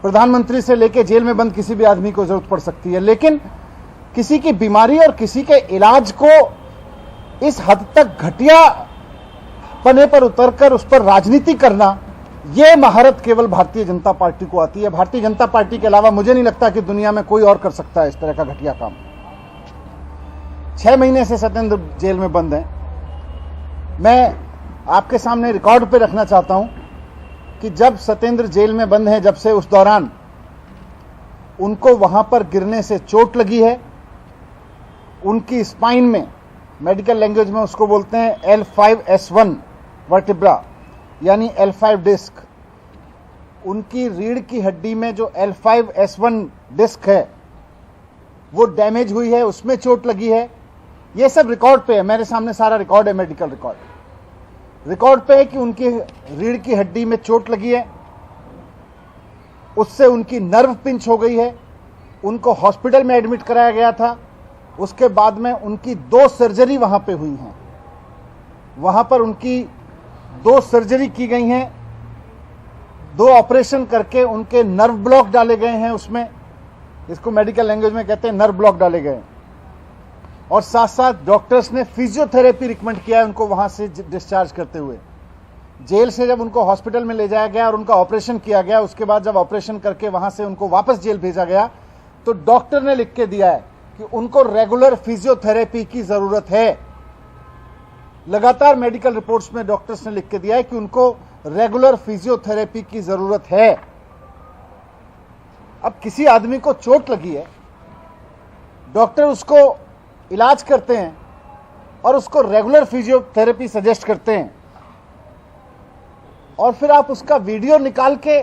प्रधानमंत्री से लेकर जेल में बंद किसी भी आदमी को जरूरत पड़ सकती है, लेकिन किसी की बीमारी और किसी के इलाज को इस हद तक घटिया पने पर उतरकर उस पर राजनीति करना, यह महारत केवल भारतीय जनता पार्टी को आती है। भारतीय जनता पार्टी के अलावा मुझे नहीं लगता कि दुनिया में कोई और कर सकता है इस तरह का घटिया काम। 6 महीने से सत्येंद्र जेल में बंद हैं। मैं आपके सामने रिकॉर्ड पे रखना चाहता हूं कि जब सत्येंद्र जेल में बंद हैं, जब से उस दौरान उनको वहां पर गिरने से चोट लगी है। उनकी स्पाइन में, मेडिकल लैंग्वेज में उसको बोलते हैं L5S1 वर्टिब्रा यानी L5 डिस्क। उनकी रीढ़ की हड्डी में जो L5S1 डिस्क है वो डैमेज हुई है, उसमें चोट लगी है। ये सब रिकॉर्ड पे है, मेरे सामने सारा रिकॉर्ड है, मेडिकल रिकॉर्ड पे है कि उनकी रीढ़ की हड्डी में चोट लगी है, उससे उनकी नर्व पिंच हो गई है। उनको हॉस्पिटल में एडमिट कराया गया था। उसके बाद में उनकी 2 सर्जरी वहां पे हुई हैं। वहां पर उनकी 2 सर्जरी की गई हैं, 2 ऑपरेशन करके उनके नर्व ब्लॉक डाले गए हैं। उसमें इसको मेडिकल लैंग्वेज में कहते हैं नर्व ब्लॉक डाले गए। और साथ साथ डॉक्टर्स ने फिजियोथेरेपी रिकमेंड किया है उनको वहां से डिस्चार्ज करते हुए। जेल से जब उनको हॉस्पिटल में ले जाया गया और उनका ऑपरेशन किया गया, उसके बाद जब ऑपरेशन करके वहां से उनको वापस जेल भेजा गया तो डॉक्टर ने लिख के दिया है कि उनको रेगुलर फिजियोथेरेपी की जरूरत है। लगातार मेडिकल रिपोर्ट्स में डॉक्टर्स ने लिख के दिया है कि उनको रेगुलर फिजियोथेरेपी की जरूरत है। अब किसी आदमी को चोट लगी है, डॉक्टर उसको इलाज करते हैं और उसको रेगुलर फिजियोथेरेपी सजेस्ट करते हैं, और फिर आप उसका वीडियो निकाल के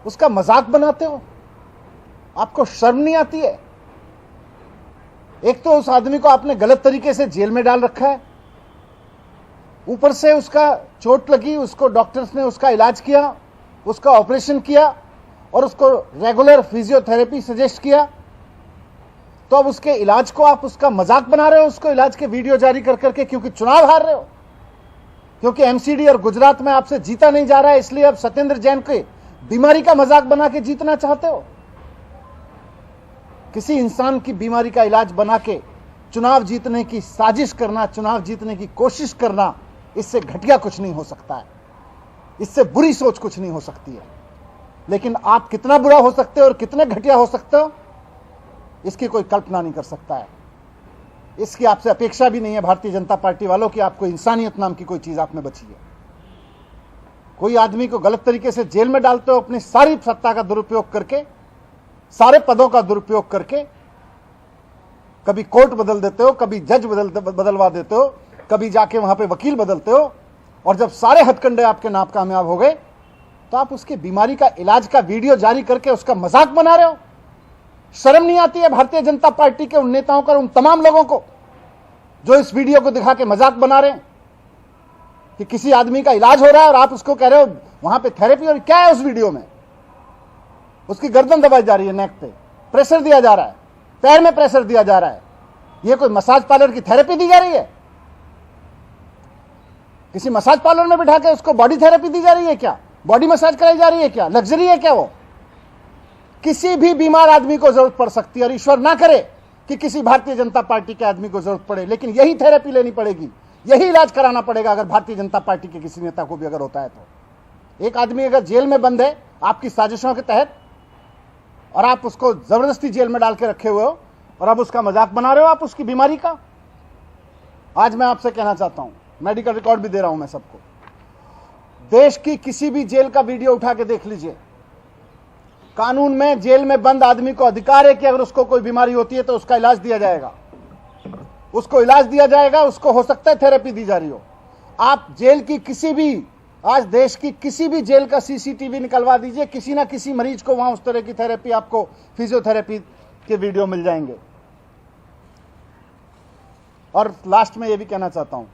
उसका मजाक बनाते हो। आपको शर्म नहीं आती है? एक तो उस आदमी को आपने गलत तरीके से जेल में डाल रखा है, ऊपर से उसका चोट लगी, उसको डॉक्टर्स ने उसका इलाज किया, उसका ऑपरेशन किया और उसको रेगुलर फिजियोथेरेपी सजेस्ट किया। तो अब उसके इलाज को आप उसका मजाक बना रहे हो, उसको इलाज के वीडियो जारी कर करके, क्योंकि चुनाव हार रहे हो, क्योंकि एमसीडी और गुजरात में आपसे जीता नहीं जा रहा है, इसलिए अब सत्येंद्र जैन के बीमारी का मजाक बना के जीतना चाहते हो। किसी इंसान की बीमारी का इलाज बना के चुनाव जीतने की साजिश करना, चुनाव जीतने की कोशिश करना, इससे घटिया कुछ नहीं हो सकता है, इससे बुरी सोच कुछ नहीं हो सकती है। लेकिन आप कितना बुरा हो सकते हो और कितने घटिया हो सकते हो, इसकी कोई कल्पना नहीं कर सकता है। इसकी आपसे अपेक्षा भी नहीं है भारतीय जनता पार्टी वालों की। आपको इंसानियत नाम की कोई चीज आप में बची है? कोई आदमी को गलत तरीके से जेल में डालते हो, अपनी सारी सत्ता का दुरुपयोग करके, सारे पदों का दुरुपयोग करके। कभी कोर्ट बदल देते हो, कभी जज बदलवा देते हो, कभी जाके वहां पे वकील बदलते हो, और जब सारे हथकंडे आपके नाकामयाब हो गए तो आप उसकी बीमारी का इलाज का वीडियो जारी करके उसका मजाक बना रहे हो। शर्म नहीं आती है भारतीय जनता पार्टी के उन नेताओं को, उन तमाम लोगों को जो इस वीडियो को दिखा के मजाक बना रहे हैं कि किसी आदमी का इलाज हो रहा है और आप उसको कह रहे हो वहां पे थेरेपी? और क्या है उस वीडियो में? उसकी गर्दन दबाई जा रही है, नेक पे प्रेशर दिया जा रहा है, पैर में प्रेशर दिया जा रहा है। यह कोई मसाज पार्लर की थेरेपी दी जा रही है? किसी मसाज पार्लर में बिठा के उसको बॉडी थेरेपी दी जा रही है क्या? बॉडी मसाज कराई जा रही है क्या? लग्जरी है क्या वो? किसी भी बीमार आदमी को जरूरत पड़ सकती है, और ईश्वर ना करे कि किसी भारतीय जनता पार्टी के आदमी को जरूरत पड़े, लेकिन यही थेरेपी लेनी पड़ेगी, यही इलाज कराना पड़ेगा अगर भारतीय जनता पार्टी के किसी नेता को भी अगर होता है तो। एक आदमी अगर जेल में बंद है आपकी साजिशों के तहत, और आप उसको जबरदस्ती जेल में डाल के रखे हुए हो, और अब उसका मजाक बना रहे हो आप उसकी बीमारी का। आज मैं आपसे कहना चाहता हूं, मेडिकल रिकॉर्ड भी दे रहा हूं मैं सबको, देश की किसी भी जेल का वीडियो उठा के देख लीजिए। कानून में जेल में बंद आदमी को अधिकार है कि अगर उसको कोई बीमारी होती है तो उसका इलाज दिया जाएगा, उसको इलाज दिया जाएगा, उसको हो सकता है थेरेपी दी जा रही हो। आप जेल की किसी भी, आज देश की किसी भी जेल का सीसीटीवी निकलवा दीजिए, किसी ना किसी मरीज को वहां उस तरह की थेरेपी, आपको फिजियोथेरेपी के वीडियो मिल जाएंगे। और लास्ट में यह भी कहना चाहता हूं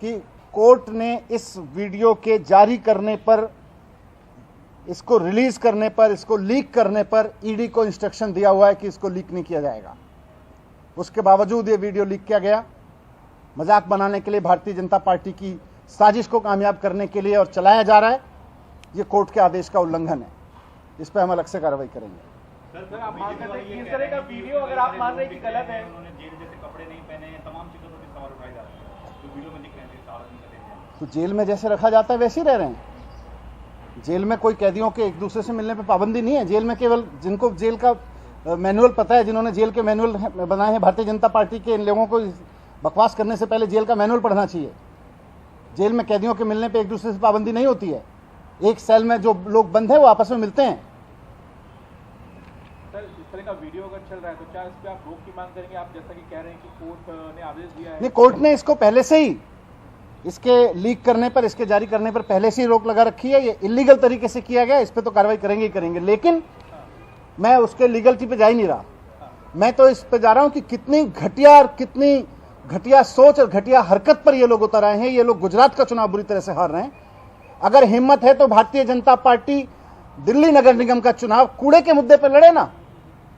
कि कोर्ट ने इस वीडियो के जारी करने पर, इसको रिलीज करने पर, इसको लीक करने पर ईडी को इंस्ट्रक्शन दिया हुआ है कि इसको लीक नहीं किया जाएगा। उसके बावजूद ये वीडियो लीक किया गया मजाक बनाने के लिए, भारतीय जनता पार्टी की साजिश को कामयाब करने के लिए, और चलाया जा रहा है। ये कोर्ट के आदेश का उल्लंघन है। इस पर हम अलग से कार्रवाई करेंगे। सर आप मान करते हैं कि इस तरह का वीडियो अगर आप मान रहे हैं कि गलत है, उन्होंने जेल जैसे कपड़े नहीं पहने, तमाम चीजों पर भी सवाल उठाए जा रहे हैं जो वीडियो में दिख रहे हैं। तो जेल में जैसे रखा जाता है वैसे ही रह रहे हैं। जेल में कोई कैदियों के एक दूसरे से मिलने पे पाबंदी नहीं है। जेल में केवल जिनको जेल का मैनुअल पता है, जिन्होंने जेल के मैनुअल बनाए हैं भारतीय जनता पार्टी के, इन लोगों को बकवास करने से पहले जेल का मैनुअल पढ़ना चाहिए। जेल में कैदियों के मिलने पे एक दूसरे से पाबंदी नहीं होती है। एक सेल में जो लोग बंद है वो आपस में मिलते हैं। सर इस तरह का वीडियो अगर चल रहा है तो क्या इस पे आप रोक की मांग करेंगे? आप जैसा कि कह रहे हैं कि कोर्ट ने आदेश दिया है। नहीं, कोर्ट ने इसको पहले से ही, इसके लीक करने पर, इसके जारी करने पर पहले से ही रोक लगा रखी है। ये इलीगल तरीके से किया गया, इस पर तो कार्रवाई करेंगे ही करेंगे। लेकिन मैं उसके लीगलिटी पे जा ही नहीं रहा। मैं तो इस पे जा रहा हूं कि कितनी घटिया सोच और घटिया हरकत पर ये लोग उतर आए हैं। ये लोग गुजरात का चुनाव बुरी तरह से हार रहे हैं। अगर हिम्मत है तो भारतीय जनता पार्टी दिल्ली नगर निगम का चुनाव कूड़े के मुद्दे पर लड़े ना।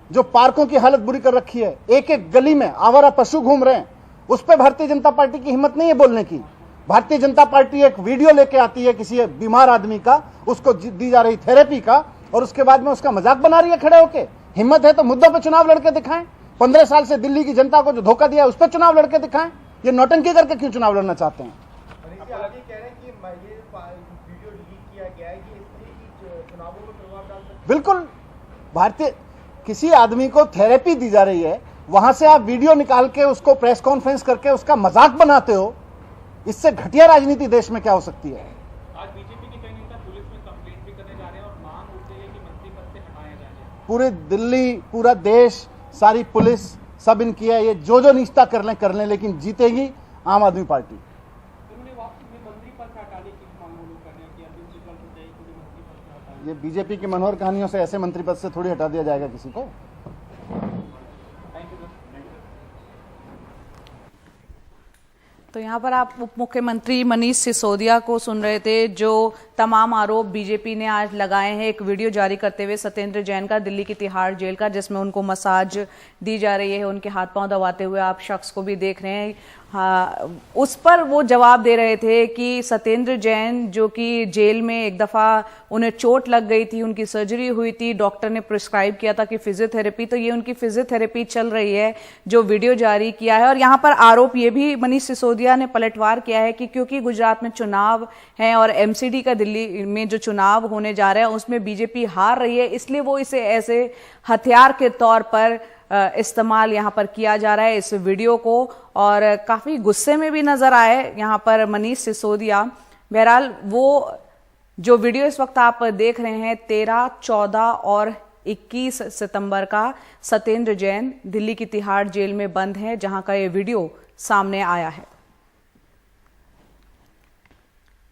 जो पार्कों की हालत बुरी कर रखी है, एक एक गली में आवारा पशु घूम रहे हैं, उस पर भारतीय जनता पार्टी की हिम्मत नहीं है बोलने की। भारतीय जनता पार्टी एक वीडियो लेके आती है किसी बीमार आदमी का, उसको दी जा रही थेरेपी का, और उसके बाद में उसका मजाक बना रही है खड़े होके। हिम्मत है तो मुद्दों पे चुनाव लड़के दिखाएं। 15 साल से दिल्ली की जनता को जो धोखा दिया उस पर चुनाव लड़के दिखाएं। ये नौटंकी करके क्यों चुनाव लड़ना चाहते हैं? बिल्कुल, भारतीय किसी आदमी को थेरेपी दी जा रही है, वहां से आप वीडियो निकाल के उसको प्रेस कॉन्फ्रेंस करके उसका मजाक बनाते हो। इससे घटिया राजनीति देश में क्या हो सकती है? आज बीजेपी के कई नेता पुलिस में कंप्लेंट भी करने जा रहे हैं और मांग उठ रही है कि मंत्री पद से हटाया जाए। पूरे दिल्ली, पूरा देश, सारी पुलिस सब इनकी है। ये जो निश्चित कर लें, लेकिन जीतेगी आम आदमी पार्टी। ये बीजेपी की मनोहर कहानियों से ऐसे मंत्री पद से थोड़ी हटा दिया जाएगा किसी को। तो यहाँ पर आप उप मुख्यमंत्री मनीष सिसोदिया को सुन रहे थे, जो तमाम आरोप बीजेपी ने आज लगाए हैं एक वीडियो जारी करते हुए सत्येंद्र जैन का, दिल्ली की तिहाड़ जेल का, जिसमें उनको मसाज दी जा रही है, उनके हाथ पांव दबाते हुए आप शख्स को भी देख रहे हैं। हाँ, उस पर वो जवाब दे रहे थे कि सत्येंद्र जैन जो कि जेल में एक दफा उन्हें चोट लग गई थी, उनकी सर्जरी हुई थी, डॉक्टर ने प्रिस्क्राइब किया था कि फिजियोथेरेपी, तो ये उनकी फिजियोथेरेपी चल रही है जो वीडियो जारी किया है। और यहाँ पर आरोप ये भी मनीष सिसोदिया ने पलटवार किया है कि क्योंकि गुजरात में चुनाव है और एमसीडी का दिल्ली में जो चुनाव होने जा रहा है उसमें बीजेपी हार रही है, इसलिए वो इसे ऐसे हथियार के तौर पर इस्तेमाल यहाँ पर किया जा रहा है इस वीडियो को। और काफी गुस्से में भी नजर आए यहाँ पर मनीष सिसोदिया। बहरहाल वो जो वीडियो इस वक्त आप देख रहे हैं 13, 14 और 21 सितंबर का, सत्येंद्र जैन दिल्ली की तिहाड़ जेल में बंद है, जहां का ये वीडियो सामने आया है।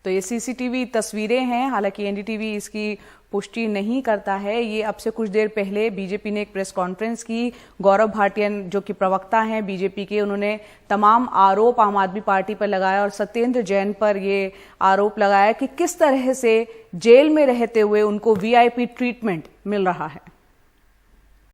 तो ये सीसीटीवी तस्वीरें हैं, हालांकि एनडीटीवी इसकी पुष्टि नहीं करता है। ये अब से कुछ देर पहले बीजेपी ने एक प्रेस कॉन्फ्रेंस की। गौरव भाटिया जो कि प्रवक्ता हैं बीजेपी के, उन्होंने तमाम आरोप आम आदमी पार्टी पर लगाया और सत्येंद्र जैन पर ये आरोप लगाया कि किस तरह से जेल में रहते हुए उनको वीआईपी ट्रीटमेंट मिल रहा है।